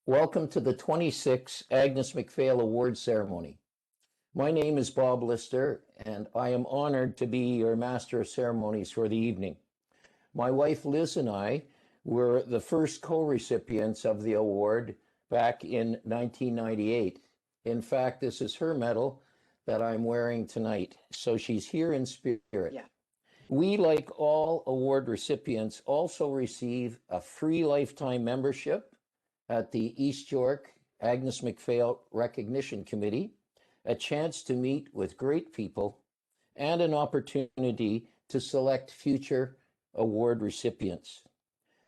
Welcome to the 26th Agnes MacPhail Award Ceremony. My name is Bob Lister, and I am honored to be your Master of Ceremonies for the evening. My wife Liz and I were the first co-recipients of the award back in 1998. In fact, this is her medal that I'm wearing tonight, so she's here in spirit. Yeah. We, like all award recipients, also receive a free lifetime membership at the East York Agnes MacPhail Recognition Committee, a chance to meet with great people, and an opportunity to select future award recipients.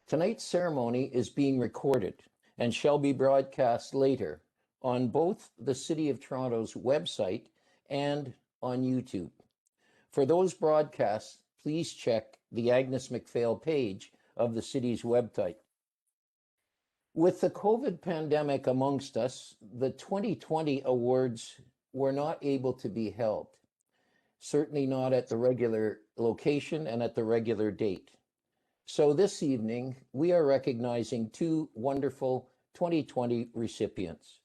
Tonight's ceremony is being recorded and shall be broadcast later on both the City of Toronto's website and on YouTube. For those broadcasts, please check the Agnes MacPhail page of the city's website. With the COVID pandemic amongst us, the 2020 awards were not able to be held, certainly not at the regular location and at the regular date. So this evening, we are recognizing two wonderful 2020 recipients.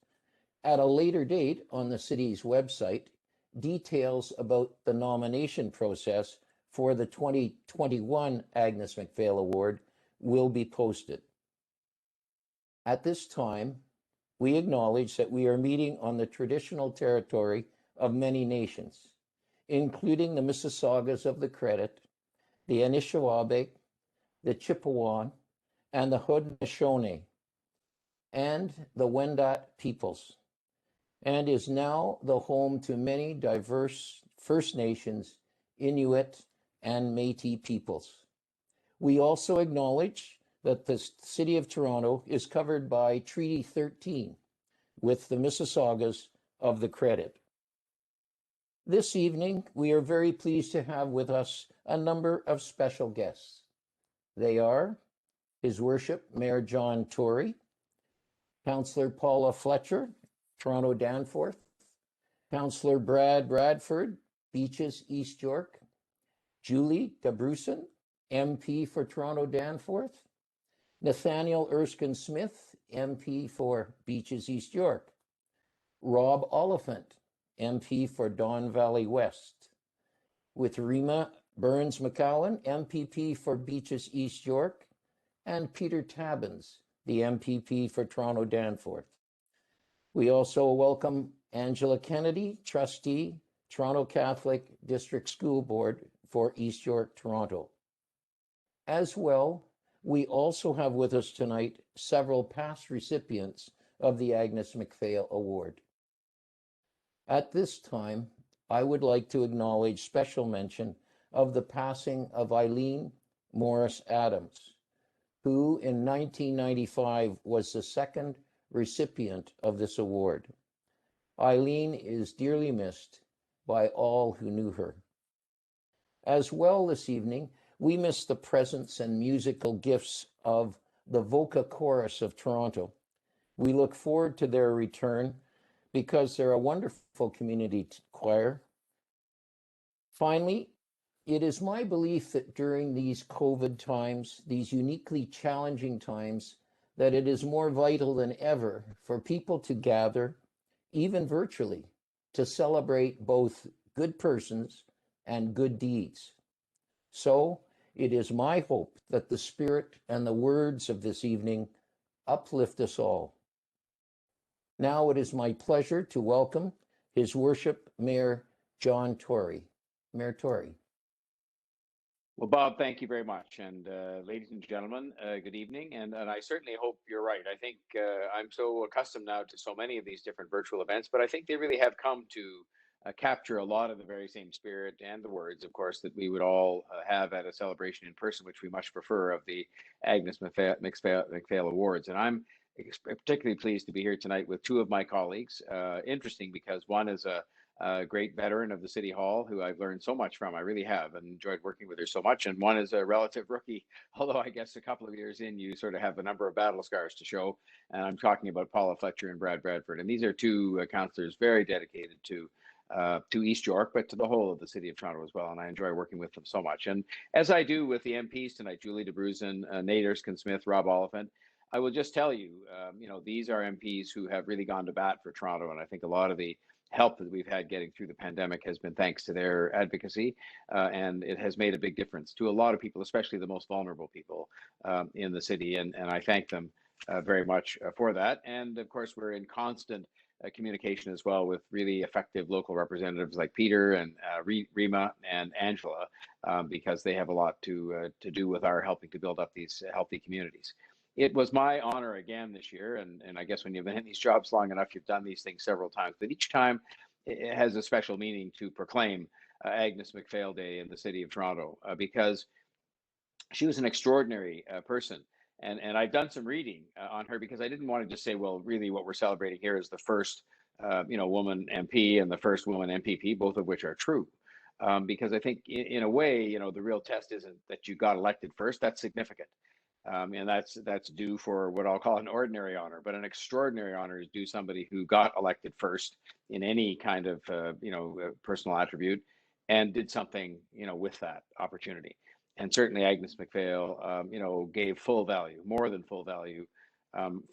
At a later date on the city's website, details about the nomination process for the 2021 Agnes MacPhail Award will be posted. At this time, we acknowledge that we are meeting on the traditional territory of many nations, including the Mississaugas of the Credit, the Anishinaabe, the Chippewa, and the Haudenosaunee, and the Wendat peoples, and is now the home to many diverse First Nations, Inuit, and Métis peoples. We also acknowledge that the City of Toronto is covered by Treaty 13 with the Mississaugas of the Credit. This evening, we are very pleased to have with us a number of special guests. They are His Worship Mayor John Tory, Councillor Paula Fletcher, Toronto Danforth, Councillor Brad Bradford, Beaches East York, Julie Debruson, MP for Toronto Danforth, Nathaniel Erskine Smith, MP for Beaches East York, Rob Oliphant, MP for Don Valley West, with Rima Burns McCowan, MPP for Beaches East York, and Peter Tabbins, the MPP for Toronto Danforth. We also welcome Angela Kennedy, trustee, Toronto Catholic District School Board for East York, Toronto. As well, we also have with us tonight several past recipients of the Agnes MacPhail Award. At this time, I would like to acknowledge special mention of the passing of Eileen Morris Adams, who in 1995 was the second recipient of this award. Eileen is dearly missed by all who knew her. As well this evening, we miss the presence and musical gifts of the Voca Chorus of Toronto. We look forward to their return because they're a wonderful community choir. Finally, it is my belief that during these COVID times, these uniquely challenging times, that it is more vital than ever for people to gather, even virtually, to celebrate both good persons and good deeds. So it is my hope that the spirit and the words of this evening uplift us all. Now it is my pleasure to welcome His Worship Mayor John Tory. Mayor Tory. Well, Bob, thank you very much. And ladies and gentlemen, good evening. And I certainly hope you're right. I think I'm so accustomed now to so many of these different virtual events, but I think they really have come to capture a lot of the very same spirit and the words, of course, that we would all have at a celebration in person, which we much prefer, of the Agnes MacPhail Awards. And I'm particularly pleased to be here tonight with two of my colleagues. Interesting because one is a great veteran of the City Hall who I've learned so much from. I really have and enjoyed working with her so much. And one is a relative rookie, although I guess a couple of years in, you sort of have a number of battle scars to show. And I'm talking about Paula Fletcher and Brad Bradford. And these are two councillors very dedicated to East York, but to the whole of the City of Toronto as well. And I enjoy working with them so much. And as I do with the MPs tonight, Julie Debruson, Nate Erskine Smith, Rob Oliphant, I will just tell you, these are MPs who have really gone to bat for Toronto, and I think a lot of the help that we've had getting through the pandemic has been thanks to their advocacy, and it has made a big difference to a lot of people, especially the most vulnerable people in the city, and I thank them very much for that. And of course, we're in constant communication as well with really effective local representatives like Peter and Rima and Angela, because they have a lot to do with our helping to build up these healthy communities. It was my honor again this year, and I guess when you've been in these jobs long enough, you've done these things several times, but each time it has a special meaning to proclaim Agnes MacPhail Day in the city of Toronto, because she was an extraordinary person. And I've done some reading on her, because I didn't want to just say, well, really what we're celebrating here is the first, woman MP and the first woman MPP, both of which are true. Because I think in a way, the real test isn't that you got elected first. That's significant. And that's due for what I'll call an ordinary honor, but an extraordinary honor is due somebody who got elected first in any kind of personal attribute, and did something with that opportunity. And certainly Agnes MacPhail, gave full value, more than full value,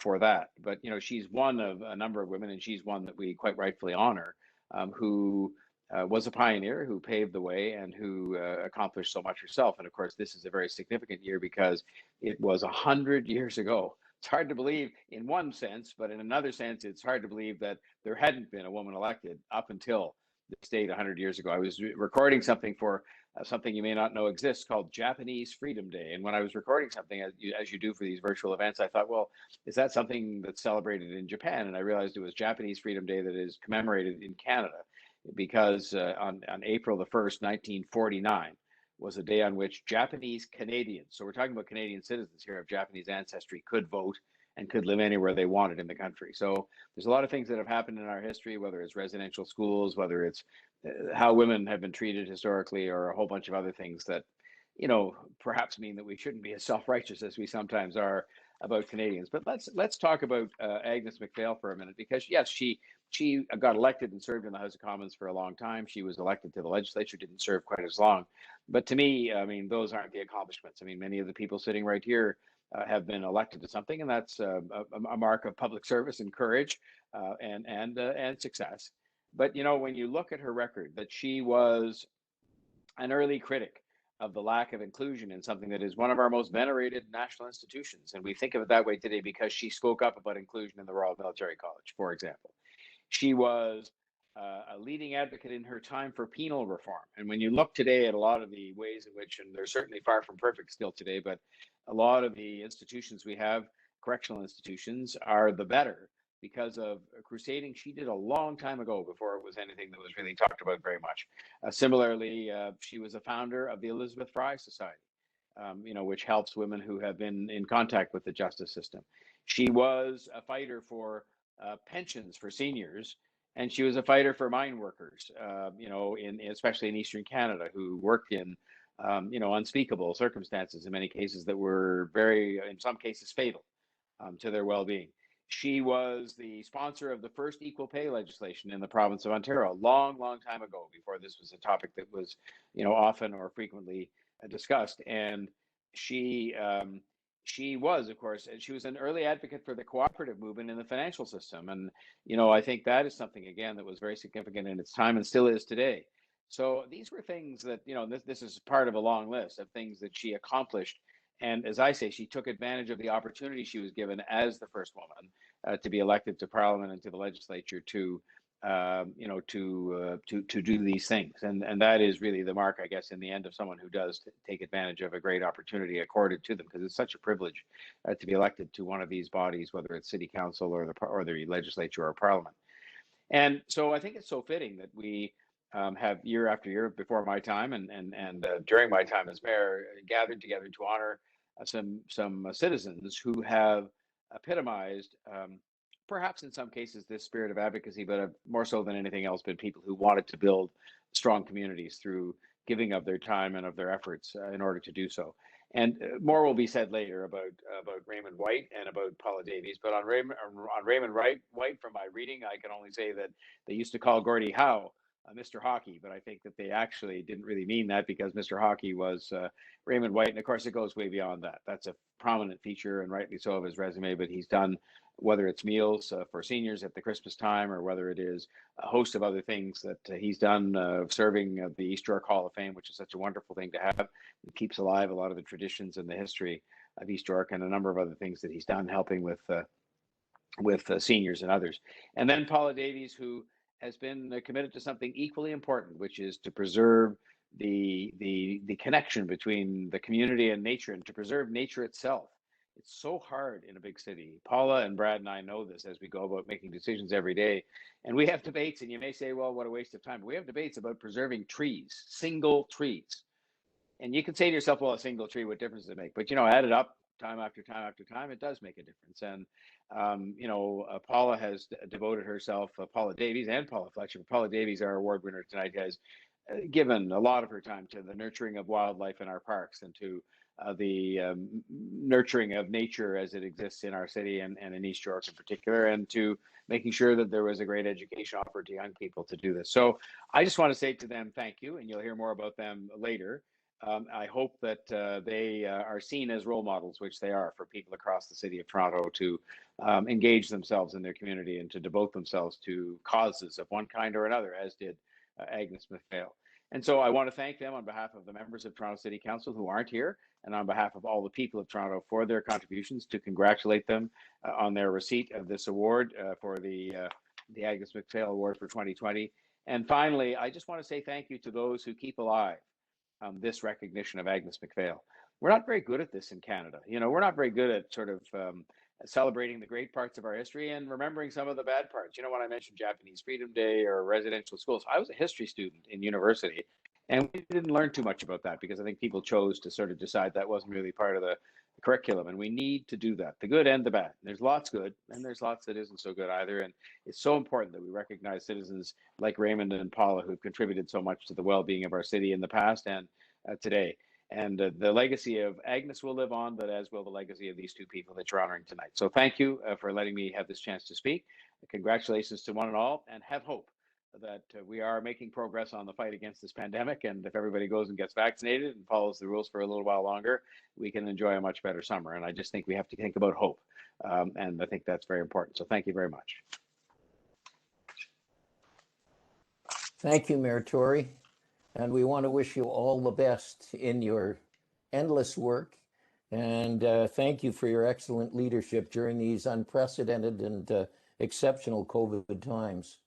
for that. But she's one of a number of women, and she's one that we quite rightfully honor, who was a pioneer, who paved the way, and who accomplished so much herself. And of course, this is a very significant year because it was 100 years ago. It's hard to believe in one sense, but in another sense, it's hard to believe that there hadn't been a woman elected up until this date 100 years ago. I was recording something for something you may not know exists called Japanese Freedom Day. And when I was recording something, as you do for these virtual events, I thought, well, is that something that's celebrated in Japan? And I realized it was Japanese Freedom Day that is commemorated in Canada, because on April the 1st, 1949, was a day on which Japanese Canadians, so we're talking about Canadian citizens here of Japanese ancestry, could vote and could live anywhere they wanted in the country. So there's a lot of things that have happened in our history, whether it's residential schools, whether it's how women have been treated historically, or a whole bunch of other things that, perhaps mean that we shouldn't be as self-righteous as we sometimes are about Canadians. But let's talk about Agnes MacPhail for a minute, because yes, she got elected and served in the House of Commons for a long time. She was elected to the legislature, didn't serve quite as long. But to me, I mean, those aren't the accomplishments. I mean, many of the people sitting right here have been elected to something, and that's a mark of public service and courage, and success. But when you look at her record, that she was an early critic of the lack of inclusion in something that is one of our most venerated national institutions, and we think of it that way today because she spoke up about inclusion in the Royal Military College, for example. She was a leading advocate in her time for penal reform. And when you look today at a lot of the ways in which, and they're certainly far from perfect still today, but a lot of the institutions we have, correctional institutions, are the better because of crusading she did a long time ago, before it was anything that was really talked about very much. Similarly, she was a founder of the Elizabeth Fry Society, which helps women who have been in contact with the justice system. She was a fighter for pensions for seniors, and she was a fighter for mine workers, especially in Eastern Canada, who worked in unspeakable circumstances in many cases that were in some cases, fatal to their well-being. She was the sponsor of the first equal pay legislation in the province of Ontario, a long, long time ago, before this was a topic that was, often or frequently discussed. And she was, of course, she was an early advocate for the cooperative movement in the financial system. And, I think that is something, again, that was very significant in its time and still is today. So these were things that, this is part of a long list of things that she accomplished. And as I say, she took advantage of the opportunity she was given as the first woman to be elected to Parliament and to the legislature to do these things. And that is really the mark, I guess, in the end, of someone who does take advantage of a great opportunity accorded to them, because it's such a privilege to be elected to one of these bodies, whether it's city council or the legislature or Parliament. And so I think it's so fitting that we have year after year, before my time and during my time as mayor, gathered together to honor some citizens who have epitomized, perhaps in some cases, this spirit of advocacy, but more so than anything else, been people who wanted to build strong communities through giving of their time and of their efforts in order to do so. And more will be said later about Raymond White and about Paula Davies. But on Raymond White, from my reading, I can only say that they used to call Gordie Howe Mr. Hockey, but I think that they actually didn't really mean that, because Mr. Hockey was Raymond White. And of course, it goes way beyond that. That's a prominent feature, and rightly so, of his resume. But he's done, whether it's meals for seniors at the Christmas time, or whether it is a host of other things that he's done, serving the East York Hall of Fame, which is such a wonderful thing to have. It keeps alive a lot of the traditions and the history of East York, and a number of other things that he's done, helping with seniors and others. And then Paula Davies, who has been committed to something equally important, which is to preserve the connection between the community and nature, and to preserve nature itself. It's so hard in a big city. Paula and Brad and I know this as we go about making decisions every day. And we have debates, and you may say, well, what a waste of time. But we have debates about preserving trees, single trees. And you can say to yourself, well, a single tree, what difference does it make? But, add it up time after time after time, it does make a difference. And, Paula has devoted herself, Paula Davies and Paula Fletcher. Paula Davies, our award winner tonight, has given a lot of her time to the nurturing of wildlife in our parks, and to the nurturing of nature as it exists in our city, and in East York in particular, and to making sure that there was a great education offered to young people to do this. So I just want to say to them, thank you, and you'll hear more about them later. I hope that they are seen as role models, which they are, for people across the city of Toronto to engage themselves in their community, and to devote themselves to causes of one kind or another, as did Agnes MacPhail. And so I want to thank them on behalf of the members of Toronto City Council who aren't here, and on behalf of all the people of Toronto, for their contributions, to congratulate them on their receipt of this award for the Agnes MacPhail Award for 2020. And finally, I just want to say thank you to those who keep alive this recognition of Agnes MacPhail. We're not very good at this in Canada. We're not very good at sort of celebrating the great parts of our history and remembering some of the bad parts. When I mentioned Japanese Freedom Day or residential schools, I was a history student in university, and we didn't learn too much about that, because I think people chose to sort of decide that wasn't really part of the curriculum. And we need to do that, the good and the bad. There's lots good, and there's lots that isn't so good either. And it's so important that we recognize citizens like Raymond and Paula, who've contributed so much to the well-being of our city in the past and today. And the legacy of Agnes will live on, but as will the legacy of these two people that you're honoring tonight. So thank you for letting me have this chance to speak. Congratulations to one and all, and have hope that we are making progress on the fight against this pandemic. And if everybody goes and gets vaccinated and follows the rules for a little while longer, we can enjoy a much better summer. And I just think we have to think about hope. And I think that's very important. So thank you very much. Thank you, Mayor Tory. And we want to wish you all the best in your endless work. And thank you for your excellent leadership during these unprecedented and exceptional COVID times.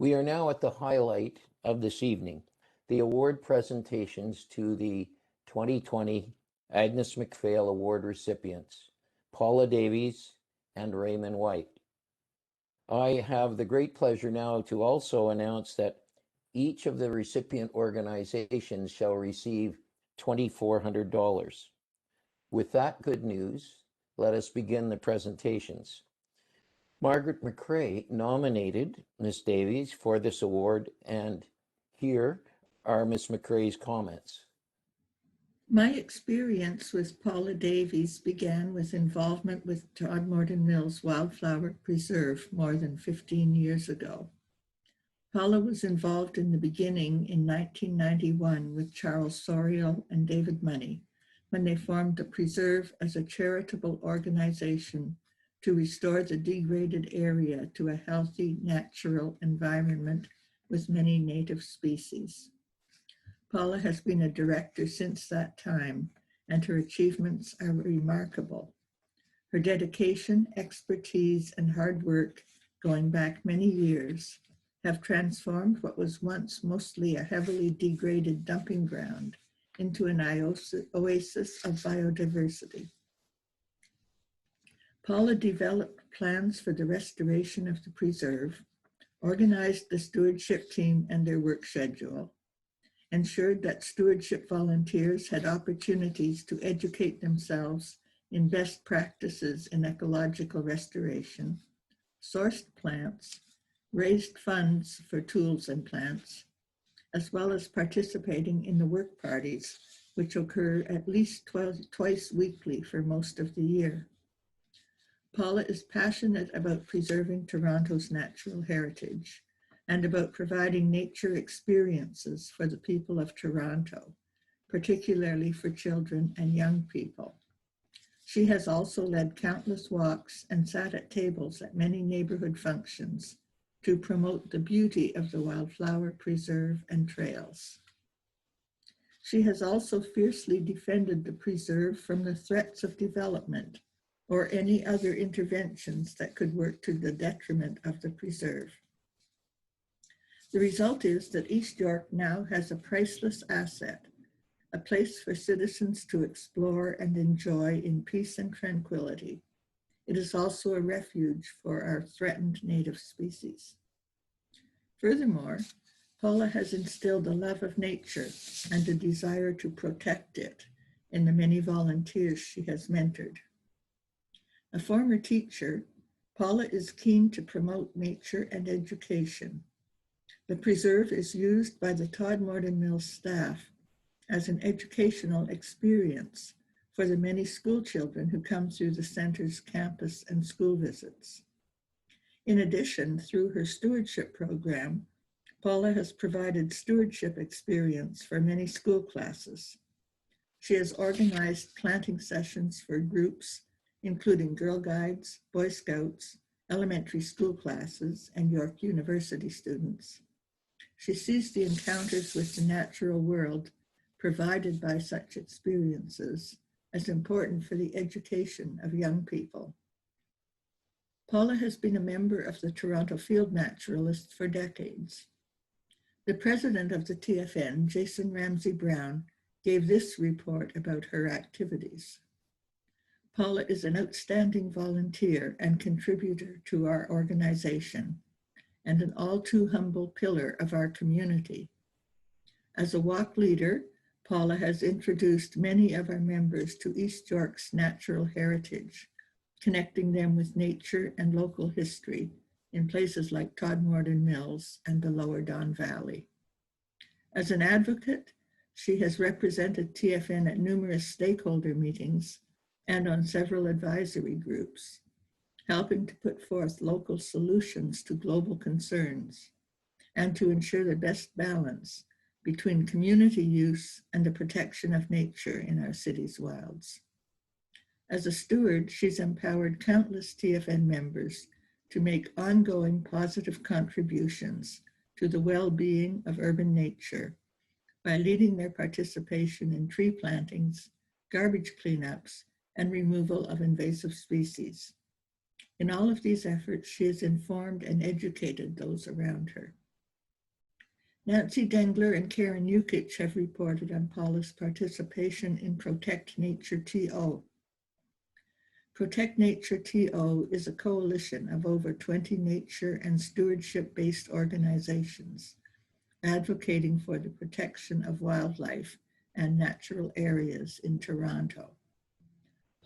We are now at the highlight of this evening, the award presentations to the 2020 Agnes MacPhail Award recipients, Paula Davies and Raymond White. I have the great pleasure now to also announce that each of the recipient organizations shall receive $2,400. With that good news, let us begin the presentations. Margaret McRae nominated Ms. Davies for this award, and here are Ms. McRae's comments. My experience with Paula Davies began with involvement with Todmorden Mills Wildflower Preserve more than 15 years ago. Paula was involved in the beginning in 1991 with Charles Soriel and David Money when they formed the preserve as a charitable organization to restore the degraded area to a healthy, natural environment with many native species. Paula has been a director since that time, and her achievements are remarkable. Her dedication, expertise, and hard work, going back many years, have transformed what was once mostly a heavily degraded dumping ground into an oasis of biodiversity. Paula developed plans for the restoration of the preserve, organized the stewardship team and their work schedule, ensured that stewardship volunteers had opportunities to educate themselves in best practices in ecological restoration, sourced plants, raised funds for tools and plants, as well as participating in the work parties, which occur at least twice weekly for most of the year. Paula is passionate about preserving Toronto's natural heritage, and about providing nature experiences for the people of Toronto, particularly for children and young people. She has also led countless walks and sat at tables at many neighborhood functions to promote the beauty of the Wildflower Preserve and trails. She has also fiercely defended the preserve from the threats of development or any other interventions that could work to the detriment of the preserve. The result is that East York now has a priceless asset, a place for citizens to explore and enjoy in peace and tranquility. It is also a refuge for our threatened native species. Furthermore, Paula has instilled a love of nature and a desire to protect it in the many volunteers she has mentored. A former teacher, Paula is keen to promote nature and education. The preserve is used by the Todmorden Mills staff as an educational experience for the many school children who come through the center's campus and school visits. In addition, through her stewardship program, Paula has provided stewardship experience for many school classes. She has organized planting sessions for groups, including Girl Guides, Boy Scouts, elementary school classes, and York University students. She sees the encounters with the natural world provided by such experiences as important for the education of young people. Paula has been a member of the Toronto Field Naturalists for decades. The president of the TFN, Jason Ramsey Brown, gave this report about her activities. Paula is an outstanding volunteer and contributor to our organization and an all too humble pillar of our community. As a walk leader, Paula has introduced many of our members to East York's natural heritage, connecting them with nature and local history in places like Todmorden Mills and the Lower Don Valley. As an advocate, she has represented TFN at numerous stakeholder meetings and on several advisory groups, helping to put forth local solutions to global concerns and to ensure the best balance between community use and the protection of nature in our city's wilds. As a steward, she's empowered countless TFN members to make ongoing positive contributions to the well-being of urban nature by leading their participation in tree plantings, garbage cleanups, and removal of invasive species. In all of these efforts, she has informed and educated those around her. Nancy Dengler and Karen Yukich have reported on Paula's participation in Protect Nature TO. Protect Nature TO is a coalition of over 20 nature and stewardship-based organizations advocating for the protection of wildlife and natural areas in Toronto.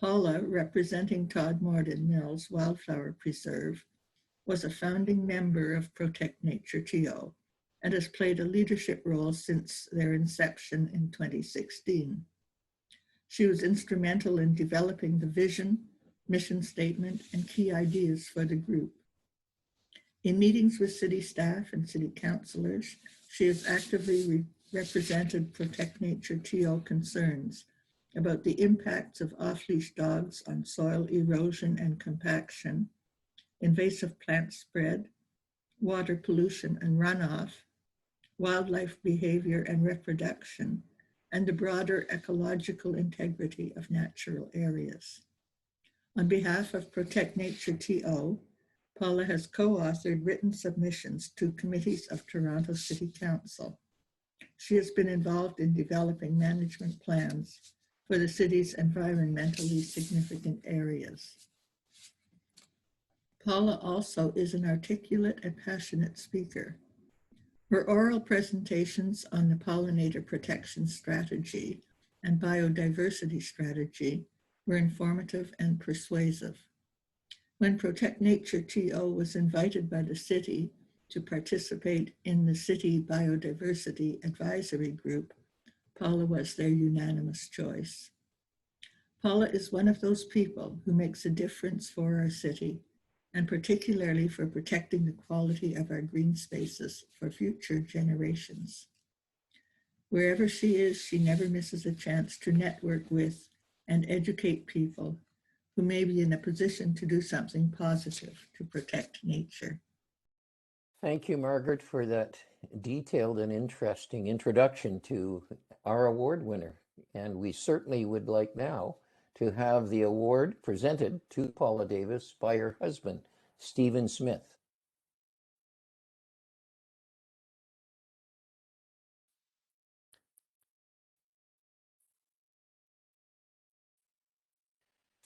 Paula, representing Todmorden Mills Wildflower Preserve, was a founding member of Protect Nature TO and has played a leadership role since their inception in 2016. She was instrumental in developing the vision, mission statement, and key ideas for the group. In meetings with city staff and city councilors, she has actively represented Protect Nature TO concerns about the impacts of off-leash dogs on soil erosion and compaction, invasive plant spread, water pollution and runoff, wildlife behavior and reproduction, and the broader ecological integrity of natural areas. On behalf of Protect Nature TO, Paula has co-authored written submissions to committees of Toronto City Council. She has been involved in developing management plans for the city's environmentally significant areas. Paula also is an articulate and passionate speaker. Her oral presentations on the pollinator protection strategy and biodiversity strategy were informative and persuasive. When Protect Nature TO was invited by the city to participate in the City Biodiversity Advisory Group, Paula was their unanimous choice. Paula is one of those people who makes a difference for our city and particularly for protecting the quality of our green spaces for future generations. Wherever she is, she never misses a chance to network with and educate people who may be in a position to do something positive to protect nature. Thank you, Margaret, for that detailed and interesting introduction to our award winner. And we certainly would like now to have the award presented to Paula Davis by her husband, Stephen Smith.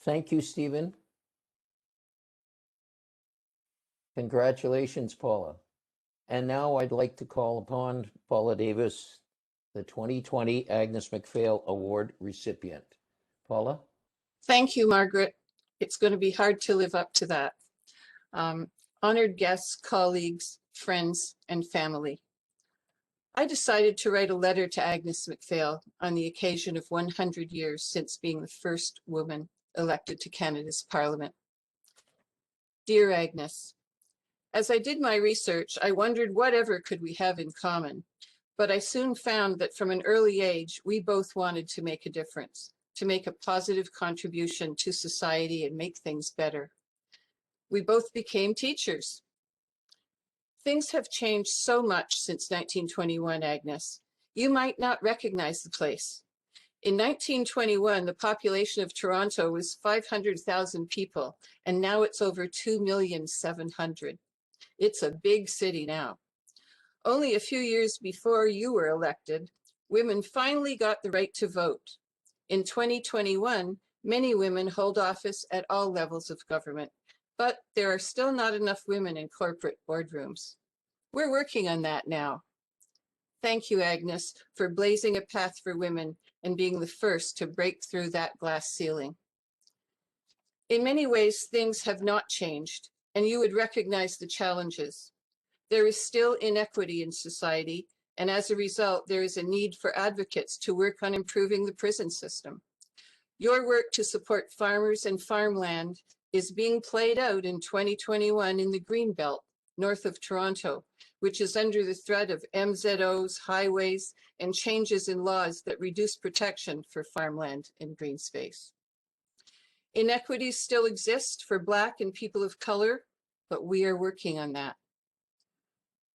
Thank you, Stephen. Congratulations, Paula. And now I'd like to call upon Paula Davis, the 2020 Agnes MacPhail Award recipient. Paula? Thank you, Margaret. It's going to be hard to live up to that. Honored guests, colleagues, friends, and family. I decided to write a letter to Agnes MacPhail on the occasion of 100 years since being the first woman elected to Canada's Parliament. Dear Agnes, as I did my research, I wondered whatever could we have in common, but I soon found that from an early age, we both wanted to make a difference, to make a positive contribution to society and make things better. We both became teachers. Things have changed so much since 1921, Agnes. You might not recognize the place. In 1921, the population of Toronto was 500,000 people, and now it's over 2,700,000. It's a big city now. Only a few years before you were elected, women finally got the right to vote. In 2021, many women hold office at all levels of government, but there are still not enough women in corporate boardrooms. We're working on that now. Thank you, Agnes, for blazing a path for women and being the first to break through that glass ceiling. In many ways, things have not changed, and you would recognize the challenges. There is still inequity in society, and as a result, there is a need for advocates to work on improving the prison system. Your work to support farmers and farmland is being played out in 2021 in the Greenbelt, north of Toronto, which is under the threat of MZOs, highways, and changes in laws that reduce protection for farmland and green space. Inequities still exist for Black and people of color, but we are working on that.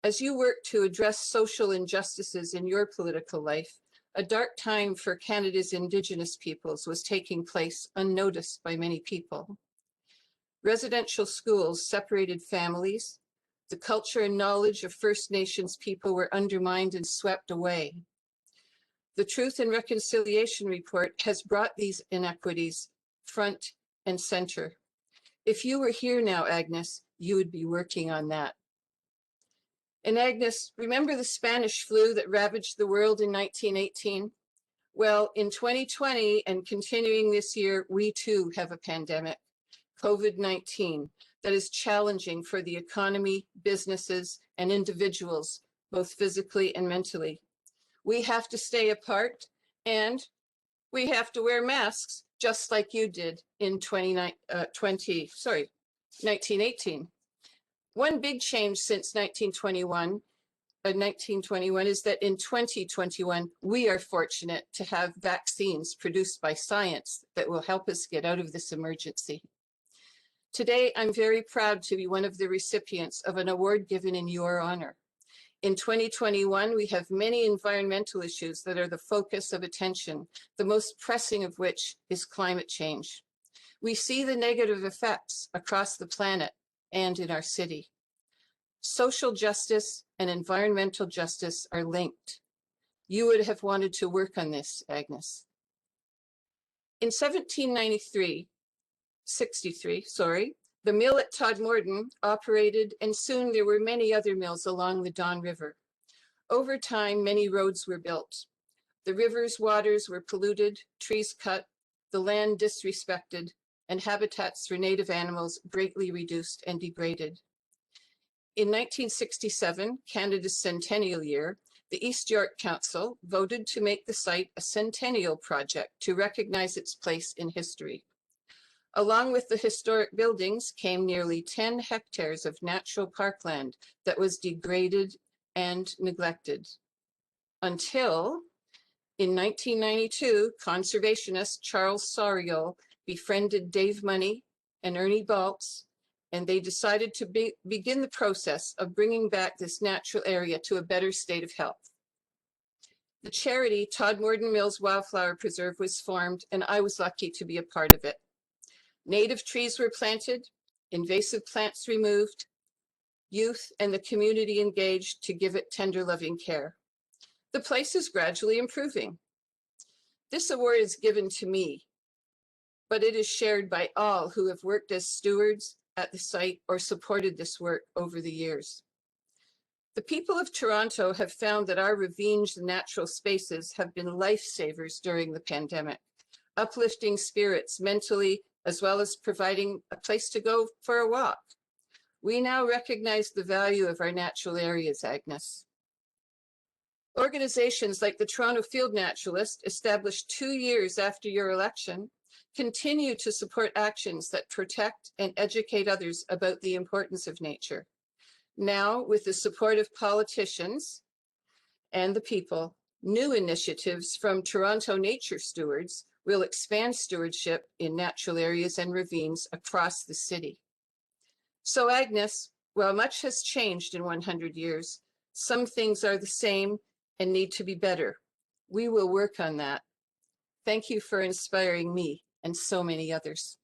As you work to address social injustices in your political life, a dark time for Canada's Indigenous peoples was taking place unnoticed by many people. Residential schools separated families. The culture and knowledge of First Nations people were undermined and swept away. The Truth and Reconciliation Report has brought these inequities front and center. If you were here now, Agnes, you would be working on that. And Agnes, remember the Spanish flu that ravaged the world in 1918? Well, in 2020 and continuing this year, we too have a pandemic, COVID-19, that is challenging for the economy, businesses, and individuals, both physically and mentally. We have to stay apart, and we have to wear masks, just like you did in 1918. One big change since 1921 is that in 2021, we are fortunate to have vaccines produced by science that will help us get out of this emergency. Today, I'm very proud to be one of the recipients of an award given in your honor. In 2021, we have many environmental issues that are the focus of attention, the most pressing of which is climate change. We see the negative effects across the planet and in our city. Social justice and environmental justice are linked. You would have wanted to work on this, Agnes. In 1763, the mill at Todmorden operated, and soon there were many other mills along the Don River. Over time, many roads were built. The river's waters were polluted, trees cut, the land disrespected, and habitats for native animals greatly reduced and degraded. In 1967, Canada's centennial year, the East York Council voted to make the site a centennial project to recognize its place in history. Along with the historic buildings came nearly 10 hectares of natural parkland that was degraded and neglected. Until in 1992, conservationist Charles Sariol befriended Dave Money and Ernie Baltz, and they decided to begin the process of bringing back this natural area to a better state of health. The charity Todmorden Mills Wildflower Preserve was formed, and I was lucky to be a part of it. Native trees were planted, invasive plants removed, youth and the community engaged to give it tender, loving care. The place is gradually improving. This award is given to me, but it is shared by all who have worked as stewards at the site or supported this work over the years. The people of Toronto have found that our ravines and natural spaces have been lifesavers during the pandemic, uplifting spirits mentally, as well as providing a place to go for a walk. We now recognize the value of our natural areas, Agnes. Organizations like the Toronto Field Naturalist, established 2 years after your election, continue to support actions that protect and educate others about the importance of nature. Now, with the support of politicians and the people, new initiatives from Toronto Nature Stewards will expand stewardship in natural areas and ravines across the city. So, Agnes, while much has changed in 100 years, some things are the same and need to be better. We will work on that. Thank you for inspiring me and so many others.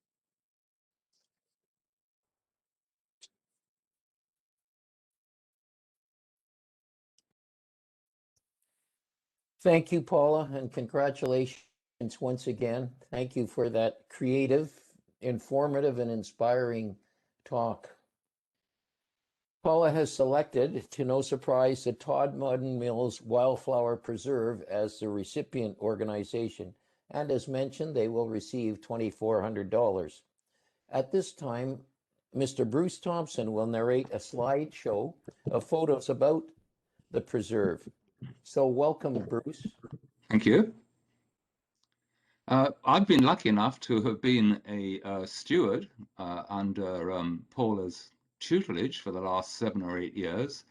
Thank you, Paula, and congratulations once again. Thank you for that creative, informative, and inspiring talk. Paula has selected, to no surprise, the Todmorden Mills Wildflower Preserve as the recipient organization, and as mentioned, they will receive $2,400. At this time, Mr. Bruce Thompson will narrate a slideshow of photos about the preserve. So welcome, Bruce. Thank you. I've been lucky enough to have been a steward under Paula's tutelage for the last 7 or 8 years.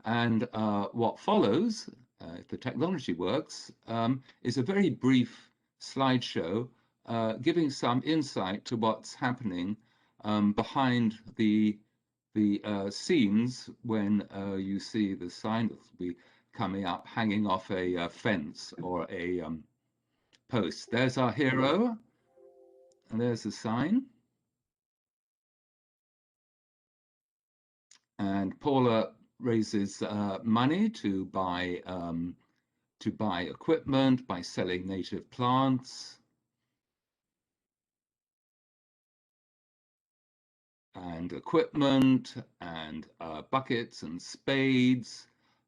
And what follows, if the technology works, is a very brief slideshow giving some insight to what's happening behind the scenes when you see the sign that will be coming up, hanging off a fence or a post. There's our hero, and there's the sign. And Paula raises money to buy equipment by selling native plants. And equipment and buckets and spades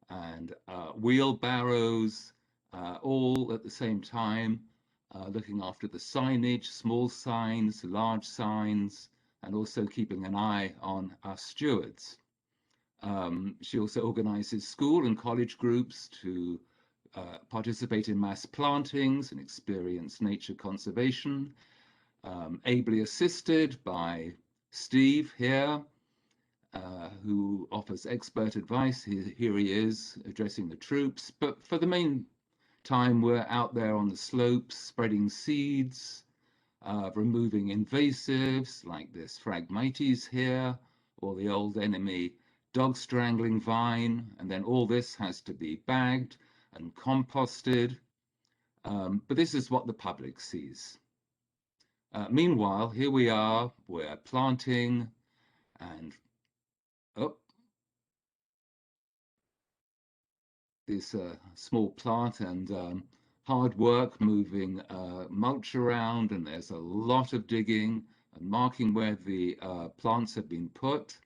and wheelbarrows, all at the same time, looking after the signage, small signs, large signs, and also keeping an eye on our stewards. She also organizes school and college groups to participate in mass plantings and experience nature conservation, ably assisted by Steve here, who offers expert advice. Here he is addressing the troops. But for the main time, we're out there on the slopes, spreading seeds, removing invasives like this Phragmites here, or the old enemy dog strangling vine. And then all this has to be bagged and composted. But this is what the public sees. Meanwhile, here we are, we're planting and this small plant and hard work moving mulch around, and there's a lot of digging and marking where the plants have been put,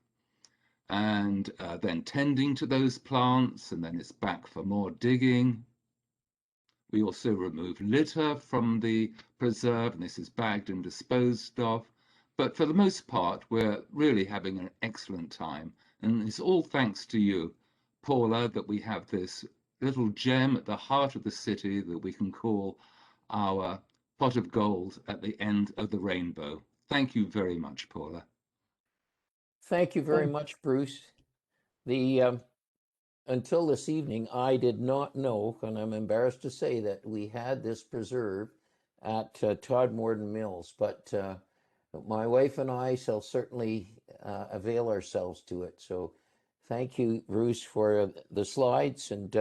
and then tending to those plants, and then it's back for more digging. We also remove litter from the preserve, and this is bagged and disposed of. But for the most part, we're really having an excellent time. And it's all thanks to you, Paula, that we have this little gem at the heart of the city that we can call our pot of gold at the end of the rainbow. Thank you very much, Paula. Thank you very much, Bruce. Until this evening, I did not know, and I'm embarrassed to say that we had this preserve at Todmorden Mills, but my wife and I shall certainly avail ourselves to it. So thank you, Bruce, for the slides. And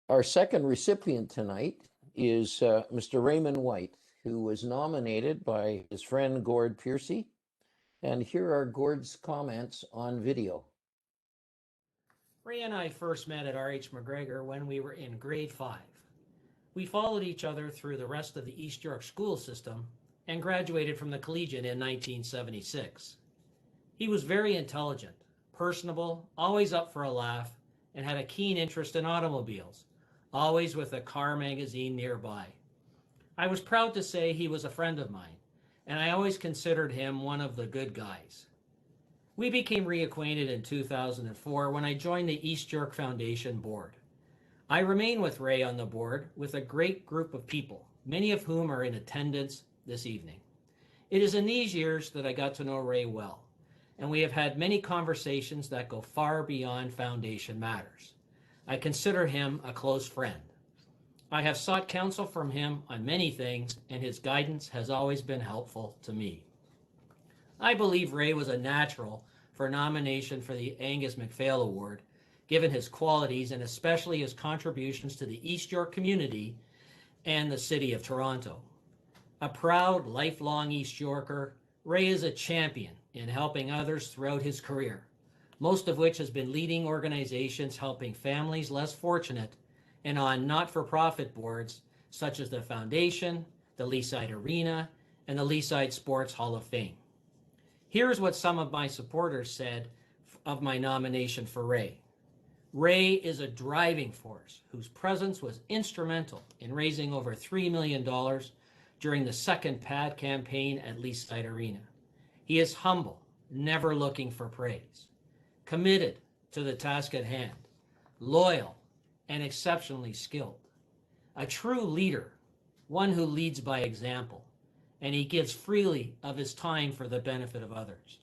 our second recipient tonight is Mr. Raymond White, who was nominated by his friend Gord Piercy. And here are Gord's comments on video. Ray and I first met at R.H. McGregor when we were in grade 5. We followed each other through the rest of the East York school system and graduated from the collegiate in 1976. He was very intelligent, personable, always up for a laugh, and had a keen interest in automobiles, always with a car magazine nearby. I was proud to say he was a friend of mine, and I always considered him one of the good guys. We became reacquainted in 2004 when I joined the East York Foundation board. I remain with Ray on the board with a great group of people, many of whom are in attendance this evening. It is in these years that I got to know Ray well, and we have had many conversations that go far beyond foundation matters. I consider him a close friend. I have sought counsel from him on many things, and his guidance has always been helpful to me. I believe Ray was a natural for nomination for the Angus MacPhail Award, given his qualities and especially his contributions to the East York community and the city of Toronto. A proud, lifelong East Yorker, Ray is a champion in helping others throughout his career, most of which has been leading organizations helping families less fortunate and on not-for-profit boards such as the Foundation, the Leaside Arena, and the Leaside Sports Hall of Fame. Here's what some of my supporters said of my nomination for Ray. Ray is a driving force whose presence was instrumental in raising over $3 million during the second PAD campaign at Leaside Arena. He is humble, never looking for praise, committed to the task at hand, loyal, and exceptionally skilled. A true leader, one who leads by example, and he gives freely of his time for the benefit of others.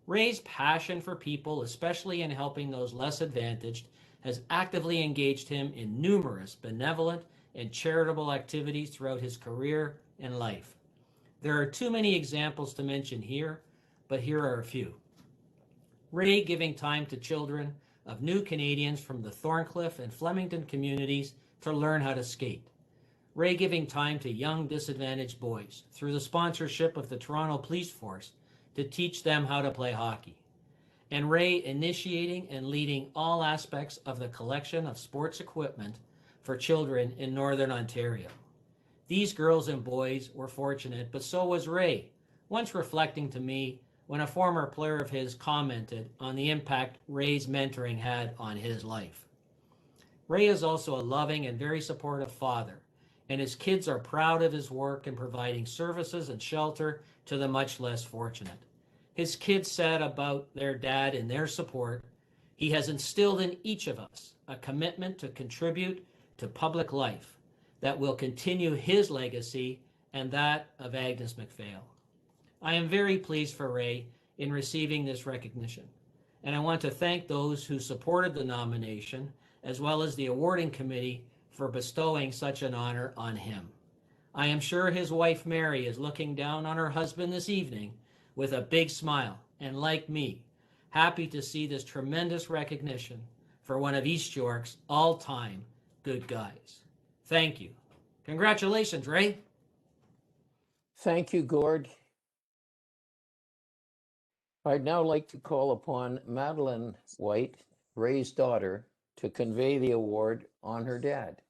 Ray's passion for people, especially in helping those less advantaged, has actively engaged him in numerous benevolent and charitable activities throughout his career and life. There are too many examples to mention here, but here are a few. Ray giving time to children of new Canadians from the Thorncliffe and Flemington communities to learn how to skate. Ray giving time to young disadvantaged boys through the sponsorship of the Toronto Police Force to teach them how to play hockey. And Ray initiating and leading all aspects of the collection of sports equipment for children in Northern Ontario. These girls and boys were fortunate, but so was Ray, once reflecting to me when a former player of his commented on the impact Ray's mentoring had on his life. Ray is also a loving and very supportive father, and his kids are proud of his work in providing services and shelter to the much less fortunate. His kids said about their dad and their support, he has instilled in each of us a commitment to contribute to public life that will continue his legacy and that of Agnes MacPhail. I am very pleased for Ray in receiving this recognition, and I want to thank those who supported the nomination, as well as the awarding committee for bestowing such an honor on him. I am sure his wife Mary is looking down on her husband this evening with a big smile, and like me, happy to see this tremendous recognition for one of East York's all-time good guys. Thank you. Congratulations, Ray. Thank you, Gord. I'd now like to call upon Madeline White, Ray's daughter, to convey the award on her dad.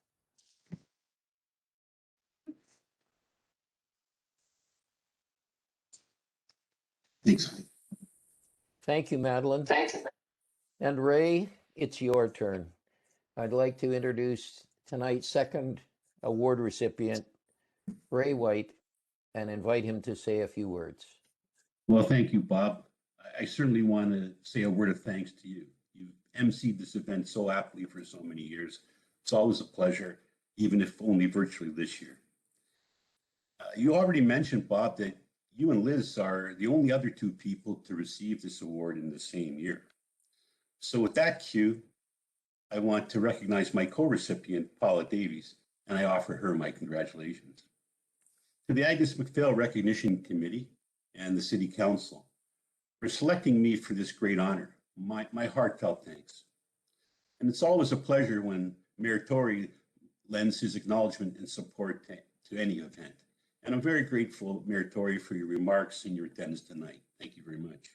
Thanks. Thank you, Madeline. Thanks. And Ray, it's your turn. I'd like to introduce tonight's second award recipient, Ray White, and invite him to say a few words. Well, thank you, Bob. I certainly want to say a word of thanks to you. You've emceed this event so aptly for so many years. It's always a pleasure, even if only virtually this year. You already mentioned, Bob, that you and Liz are the only other two people to receive this award in the same year. So with that cue, I want to recognize my co-recipient, Paula Davies, and I offer her my congratulations. To the Agnes MacPhail Recognition Committee and the City Council for selecting me for this great honor, my heartfelt thanks. And it's always a pleasure when Mayor Tory lends his acknowledgement and support to any event. And I'm very grateful, Mayor Tory, for your remarks and your attendance tonight. Thank you very much.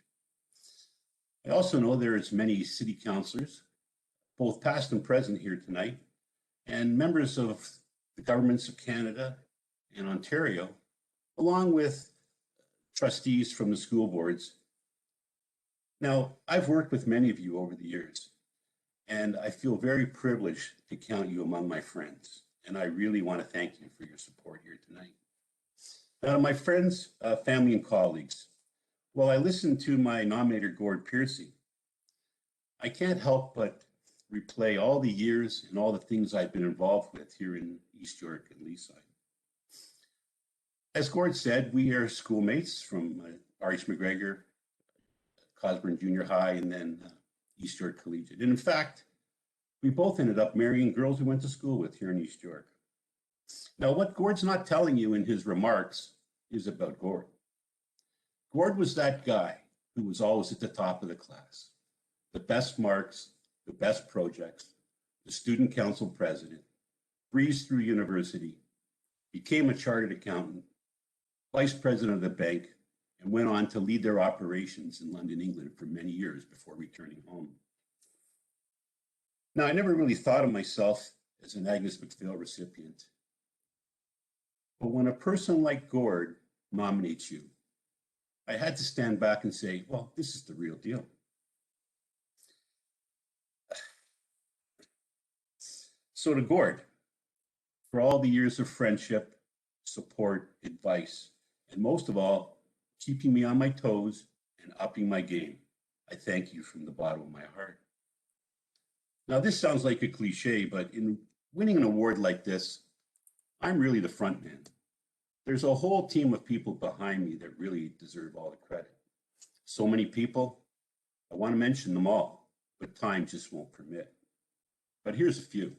I also know there is many city councilors, both past and present here tonight, and members of the governments of Canada and Ontario, along with trustees from the school boards. Now, I've worked with many of you over the years, and I feel very privileged to count you among my friends. And I really want to thank you for your support here tonight. Now, to my friends, family, and colleagues, while I listened to my nominator, Gord Piercy, I can't help but replay all the years and all the things I've been involved with here in East York and Leaside. As Gord said, we are schoolmates from R.H. McGregor, Cosburn Junior High, and then East York Collegiate. And in fact, we both ended up marrying girls we went to school with here in East York. Now, what Gord's not telling you in his remarks is about Gord. Gord was that guy who was always at the top of the class, the best marks, the best projects, the student council president, breezed through university, became a chartered accountant, vice president of the bank, and went on to lead their operations in London, England for many years before returning home. Now, I never really thought of myself as an Agnes MacPhail recipient. But when a person like Gord nominates you, I had to stand back and say, well, this is the real deal. So to Gord, for all the years of friendship, support, advice, and most of all, keeping me on my toes and upping my game, I thank you from the bottom of my heart. Now, this sounds like a cliche, but in winning an award like this, I'm really the front man. There's a whole team of people behind me that really deserve all the credit. So many people, I want to mention them all, but time just won't permit. But here's a few.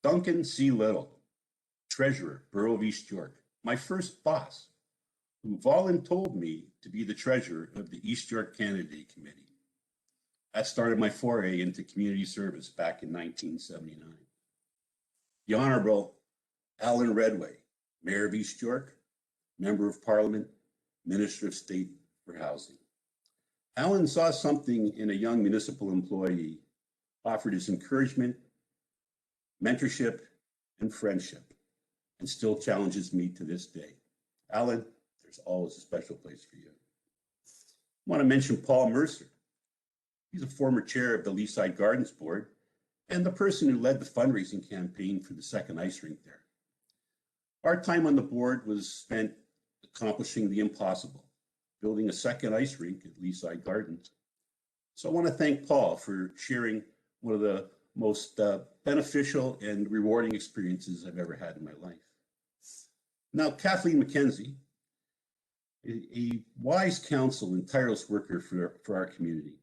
Duncan C. Little, Treasurer, Borough of East York, my first boss, who voluntold me to be the treasurer of the East York Candidate Committee. That started my foray into community service back in 1979. The Honorable Alan Redway, Mayor of East York, Member of Parliament, Minister of State for Housing. Alan saw something in a young municipal employee, offered his encouragement, mentorship, and friendship, and still challenges me to this day. Alan, there's always a special place for you. I want to mention Paul Mercer. He's a former chair of the Leaside Gardens Board and the person who led the fundraising campaign for the second ice rink there. Our time on the board was spent accomplishing the impossible, building a second ice rink at Leaside Gardens. So I want to thank Paul for sharing one of the most beneficial and rewarding experiences I've ever had in my life. Now, Kathleen McKenzie, a wise counsel and tireless worker for our community.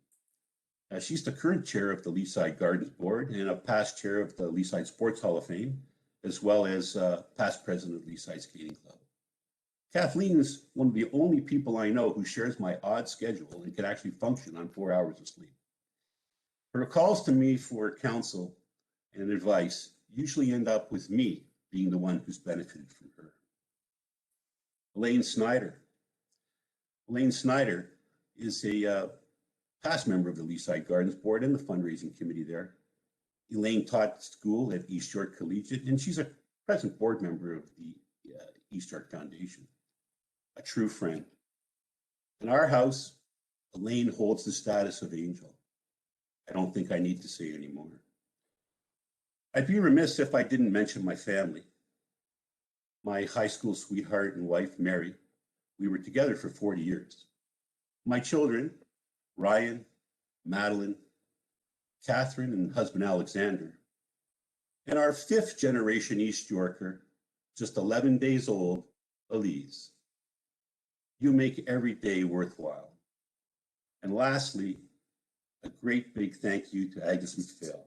She's the current chair of the Leaside Gardens Board and a past chair of the Leaside Sports Hall of Fame, as well as past president of Leaside Skating Club. Kathleen is one of the only people I know who shares my odd schedule and can actually function on 4 hours of sleep. Her calls to me for counsel and advice usually end up with me being the one who's benefited from her. Elaine Snyder. Elaine Snyder is a past member of the Leaside Gardens Board and the fundraising committee there. Elaine taught school at East York Collegiate, and she's a present board member of the East York Foundation. A true friend. In our house, Elaine holds the status of angel. I don't think I need to say anymore. I'd be remiss if I didn't mention my family. My high school sweetheart and wife, Mary, we were together for 40 years. My children, Ryan, Madeline, Catherine, and husband Alexander, and our fifth generation East Yorker, just 11 days old, Elise. You make every day worthwhile. And lastly, a great big thank you to Agnes McPhail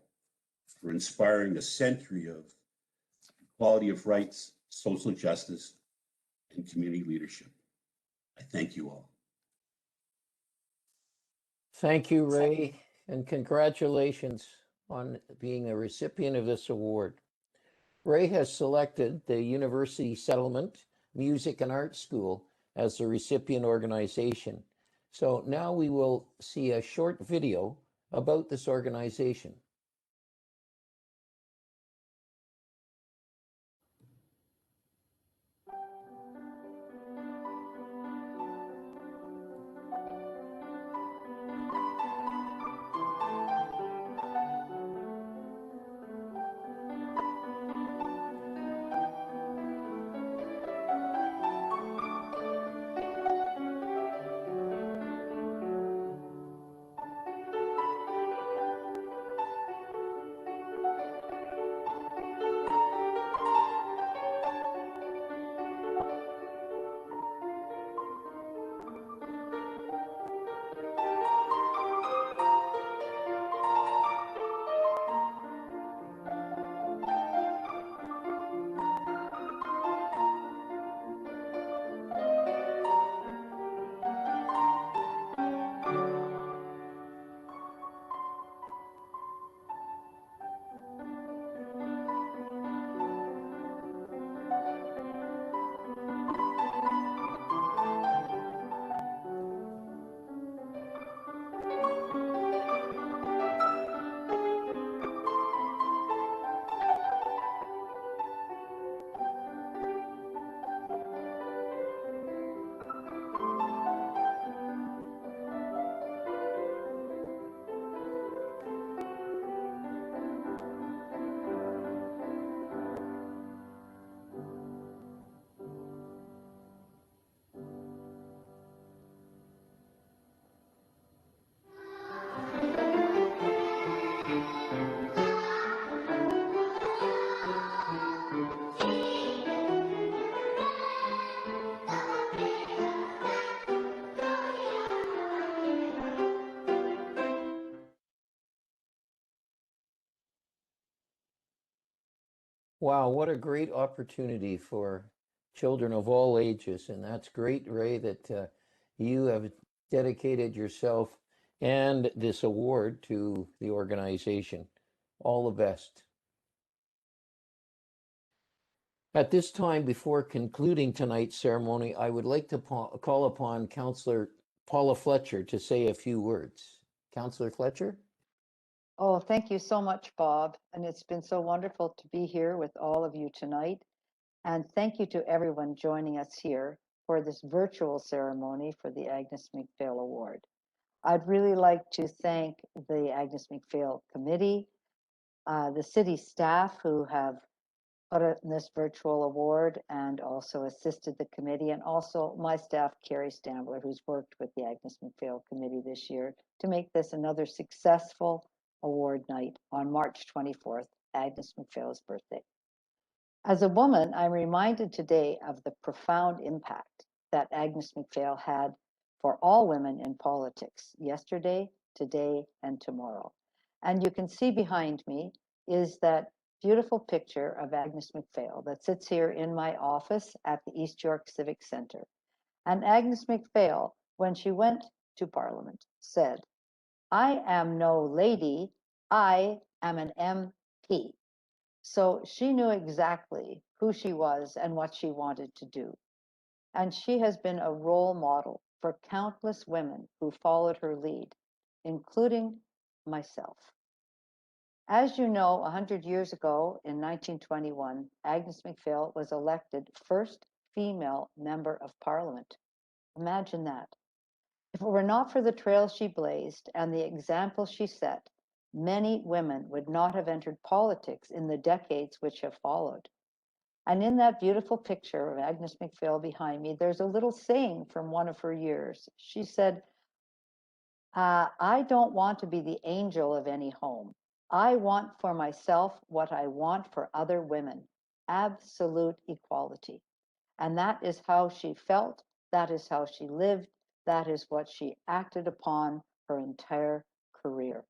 for inspiring a century of equality of rights, social justice, and community leadership. I thank you all. Thank you, Ray, and congratulations on being a recipient of this award. Ray has selected the University Settlement Music and Art School as the recipient organization. So now we will see a short video about this organization. Wow, what a great opportunity for children of all ages. And that's great, Ray, that you have dedicated yourself and this award to the organization. All the best. At this time, before concluding tonight's ceremony, I would like to call upon Councillor Paula Fletcher to say a few words. Councillor Fletcher? Oh, thank you so much, Bob. And it's been so wonderful to be here with all of you tonight. And thank you to everyone joining us here for this virtual ceremony for the Agnes McPhail Award. I'd really like to thank the Agnes McPhail Committee, the city staff who have put in this virtual award and also assisted the committee, and also my staff, Carrie Stambler, who's worked with the Agnes McPhail Committee this year to make this another successful award night on March 24th, Agnes McPhail's birthday. As a woman, I'm reminded today of the profound impact that Agnes McPhail had for all women in politics yesterday, today, and tomorrow. And you can see behind me is that beautiful picture of Agnes McPhail that sits here in my office at the East York Civic Center. And Agnes McPhail, when she went to Parliament, said, "I am no lady, I am an MP." So she knew exactly who she was and what she wanted to do. And she has been a role model for countless women who followed her lead, including myself. As you know, 100 years ago in 1921, Agnes McPhail was elected first female member of Parliament. Imagine that. If it were not for the trail she blazed and the example she set, many women would not have entered politics in the decades which have followed. And in that beautiful picture of Agnes McPhail behind me, there's a little saying from one of her years. She said, "I don't want to be the angel of any home. I want for myself what I want for other women, absolute equality." And that is how she felt, that is how she lived, that is what she acted upon her entire career.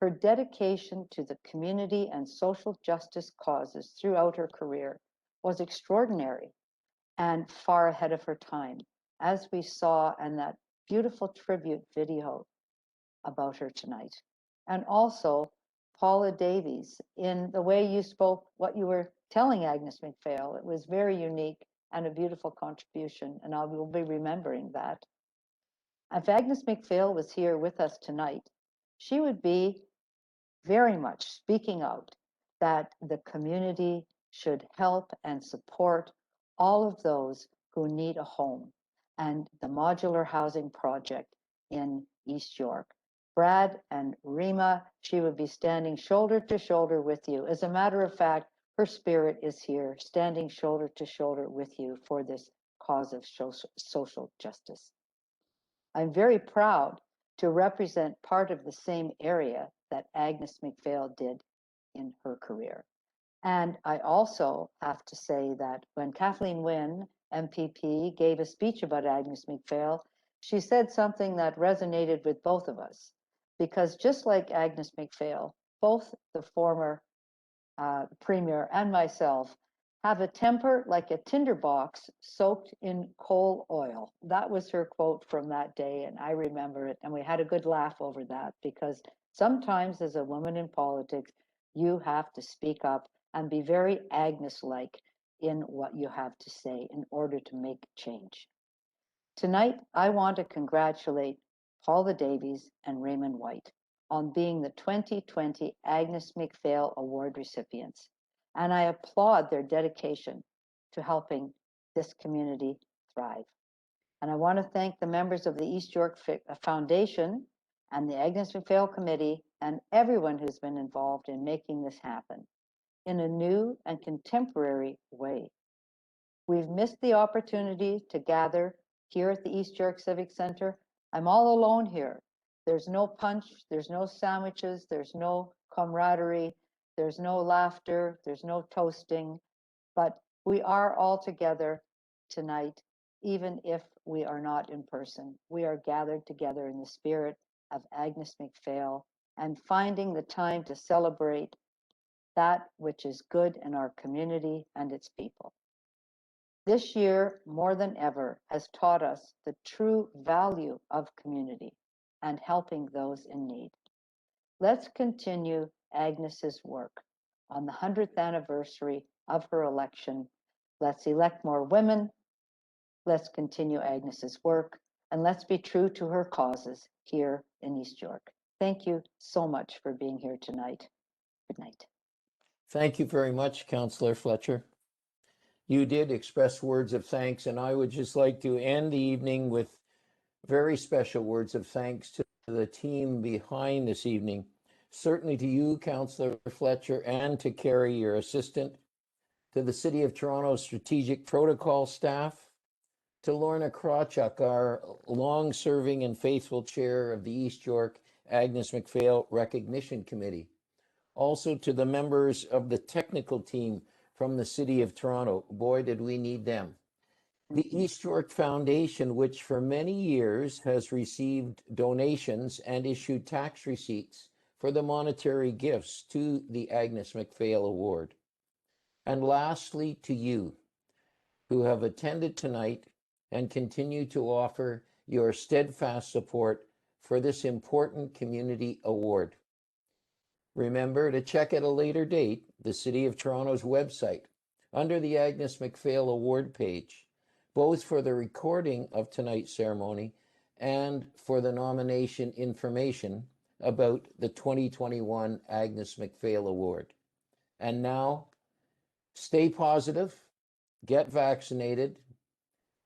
Her dedication to the community and social justice causes throughout her career was extraordinary and far ahead of her time, as we saw in that beautiful tribute video about her tonight. And also, Paula Davies, in the way you spoke, what you were telling Agnes MacPhail, it was very unique and a beautiful contribution, and I will be remembering that. If Agnes MacPhail was here with us tonight, she would be very much speaking out that the community should help and support all of those who need a home and the modular housing project in East York. Brad and Rima, she would be standing shoulder to shoulder with you. As a matter of fact, her spirit is here, standing shoulder to shoulder with you for this cause of social justice. I'm very proud to represent part of the same area that Agnes MacPhail did in her career. And I also have to say that when Kathleen Wynne, MPP, gave a speech about Agnes MacPhail, she said something that resonated with both of us. Because just like Agnes MacPhail, both the former premier and myself have a temper like a tinderbox soaked in coal oil. That was her quote from that day, and I remember it. And we had a good laugh over that because sometimes, as a woman in politics, you have to speak up and be very Agnes-like in what you have to say in order to make change. Tonight, I want to congratulate Paula Davies and Raymond White on being the 2020 Agnes MacPhail Award recipients. And I applaud their dedication to helping this community thrive. And I want to thank the members of the East York Foundation and the Agnes MacPhail Committee and everyone who's been involved in making this happen in a new and contemporary way. We've missed the opportunity to gather here at the East York Civic Center. I'm all alone here. There's no punch, there's no sandwiches, there's no camaraderie, there's no laughter, there's no toasting, but we are all together tonight, even if we are not in person. We are gathered together in the spirit of Agnes MacPhail and finding the time to celebrate that which is good in our community and its people. This year, more than ever, has taught us the true value of community and helping those in need. Let's continue Agnes's work on the 100th anniversary of her election. Let's elect more women. Let's continue Agnes's work, and let's be true to her causes here in East York. Thank you so much for being here tonight. Good night. Thank you very much, Councillor Fletcher. You did express words of thanks, and I would just like to end the evening with very special words of thanks to the team behind this evening. Certainly to you, Councillor Fletcher, and to Carrie, your assistant, to the City of Toronto Strategic Protocol staff, to Lorna Krawchuk, our long-serving and faithful chair of the East York Agnes MacPhail Recognition Committee. Also to the members of the technical team from the City of Toronto. Boy, did we need them. The East York Foundation, which for many years has received donations and issued tax receipts for the monetary gifts to the Agnes MacPhail Award. And lastly, to you, who have attended tonight and continue to offer your steadfast support for this important community award. Remember to check at a later date the City of Toronto's website under the Agnes MacPhail Award page, both for the recording of tonight's ceremony and for the nomination information about the 2021 Agnes MacPhail Award. And now, stay positive, get vaccinated,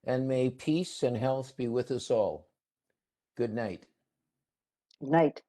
and may peace and health be with us all. Good night. Good night.